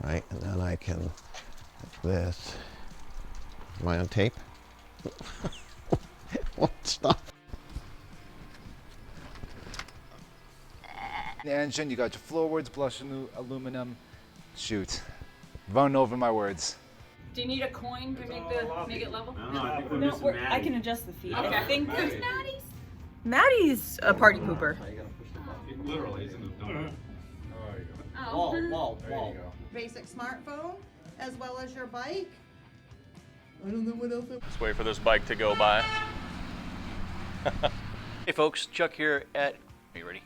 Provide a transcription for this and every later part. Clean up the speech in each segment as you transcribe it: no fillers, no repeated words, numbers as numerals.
right? And then I can, like this. Am I on tape? Won't stop. The engine, you got your floorboards, brushed aluminum. Shoot, run over my words. Do you need a coin to make it level? No, I can adjust the feet. Okay. I think Who's Maddie's? Maddie's a party pooper. Literally, it's in the donut. Oh. Wall. There you go. Basic smartphone, as well as your bike. I don't know what else. Let's wait for this bike to go by. Hey folks, Chuck here at... Are you ready?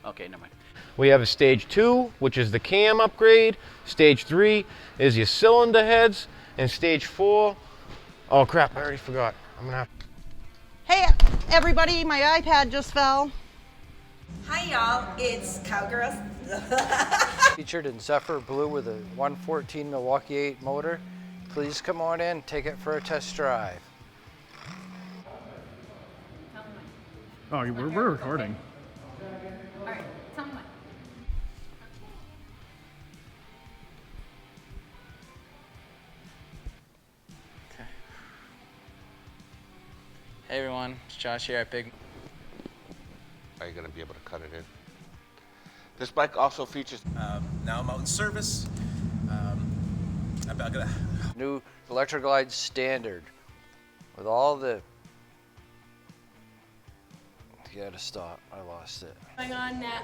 Okay, never mind. We have a stage 2, which is the cam upgrade. Stage 3 is your cylinder heads. And stage 4, oh crap, I already forgot. I'm gonna have... Hey, everybody, my iPad just fell. Hi y'all, it's Cowgirls. Featured in Zephyr Blue with a 114 Milwaukee 8 motor. Please come on in, take it for a test drive. Oh, we're recording. All right, tell me when. Hey everyone, it's Josh here at Big. Are you going to be able to cut it in? This bike also features... Now I'm out in service. I'm gonna... New Electroglide Standard with all the... You gotta stop, I lost it. Going on that.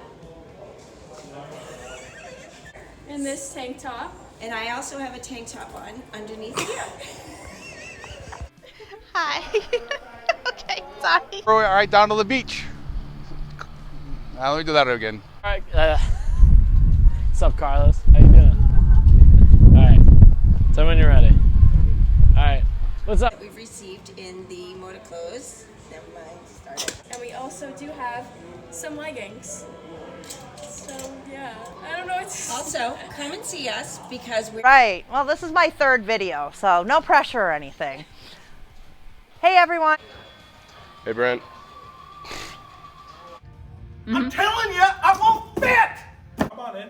And this tank top. And I also have a tank top on underneath here. Hi. Okay, sorry. All right, down to the beach. Now let me do that again. All right, what's up, Carlos? How you doing? All right, tell me when you're ready. All right, what's up? We've received in the motor clothes. Never mind, started. And we also do have some leggings. So yeah, I don't know what to say. Also, come and see us because we're... Right, well, this is my third video, so no pressure or anything. Hey, everyone. Hey, Brent. I'm telling you, I won't fit! Come on in.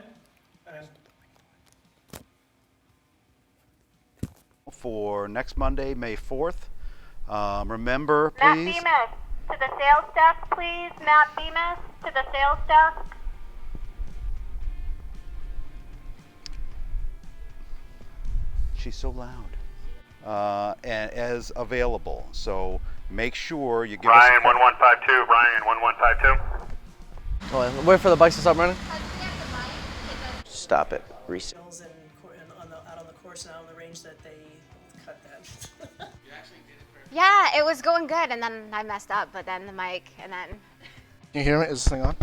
For next Monday, May 4th. Remember, please. Matt Bemis, to the sales desk, please. Matt Bemis, to the sales desk. She's so loud. And as available, so make sure you give Ryan us 1152, Ryan 1152. Well, wait for the bikes to stop running. Stop it. Reset. Out on the course and out on the range that they cut that. Yeah, it was going good, and then I messed up, but then the mic, and then... Can you hear me? Is this thing on?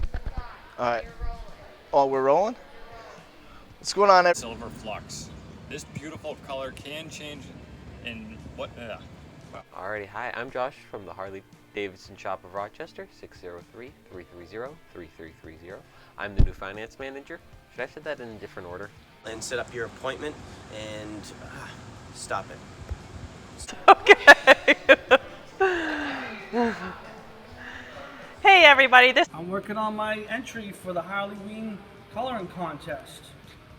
All right. Oh, we're rolling? What's going on? Silver Flux. This beautiful color can change in what... Alrighty, hi, I'm Josh from the Harley-Davidson shop of Rochester, 603-330-3330. I'm the new finance manager. Should I set that in a different order? And set up your appointment and stop it. Okay. Hey, everybody. I'm working on my entry for the Halloween coloring contest.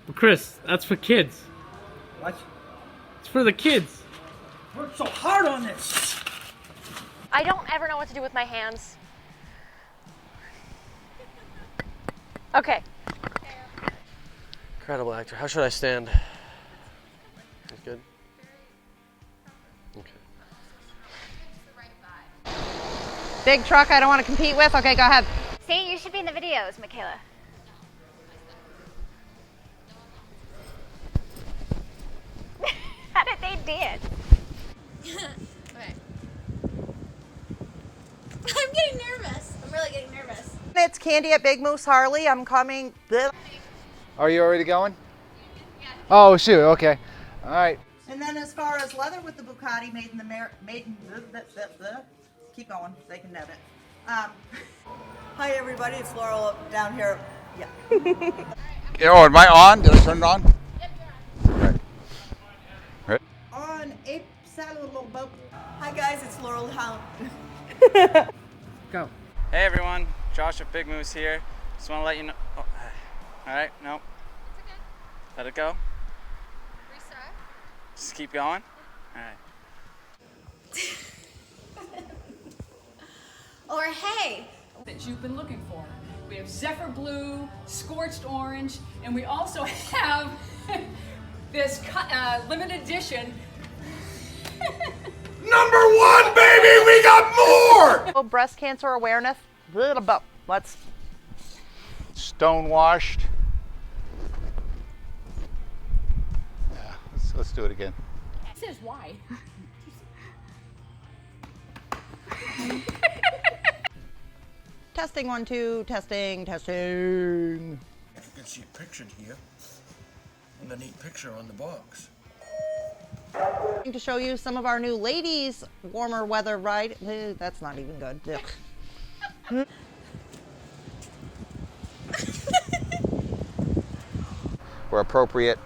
Well, Chris, that's for kids. What? It's for the kids. Worked so hard on this. I don't ever know what to do with my hands. Okay. Incredible actor. How should I stand? That's good. Okay. Big truck I don't want to compete with? Okay, go ahead. See, you should be in the videos, Michaela. How did they dance? Okay. I'm getting nervous. I'm really getting nervous. It's Candy at Big Moose Harley. I'm coming. Are you already going? Oh, shoot, okay. All right. And then as far as leather with the Bucati, made in keep going, they can note it. Hi everybody, it's Laurel down here. Yeah. Oh, am I on? Did I turn it on? Yep, you're on. Right. On a saddle little boat. Hi guys, it's Laurel Hound. Go. Hey everyone, Josh at Big Moose here. Just want to let you know. Oh, all right, no. It's okay. Let it go. Just keep going? All right. Or hey, that you've been looking for. We have Zephyr Blue, Scorched Orange, and we also have this limited edition. Number 1, baby, we got more! Oh, breast cancer awareness. Let's. Stonewashed. Yeah, let's do it again. It says why. Testing 1, 2, testing. You can see it pictured here, and the neat picture on the box. To show you some of our new ladies' warmer weather ride. That's not even good. Ugh. Where appropriate.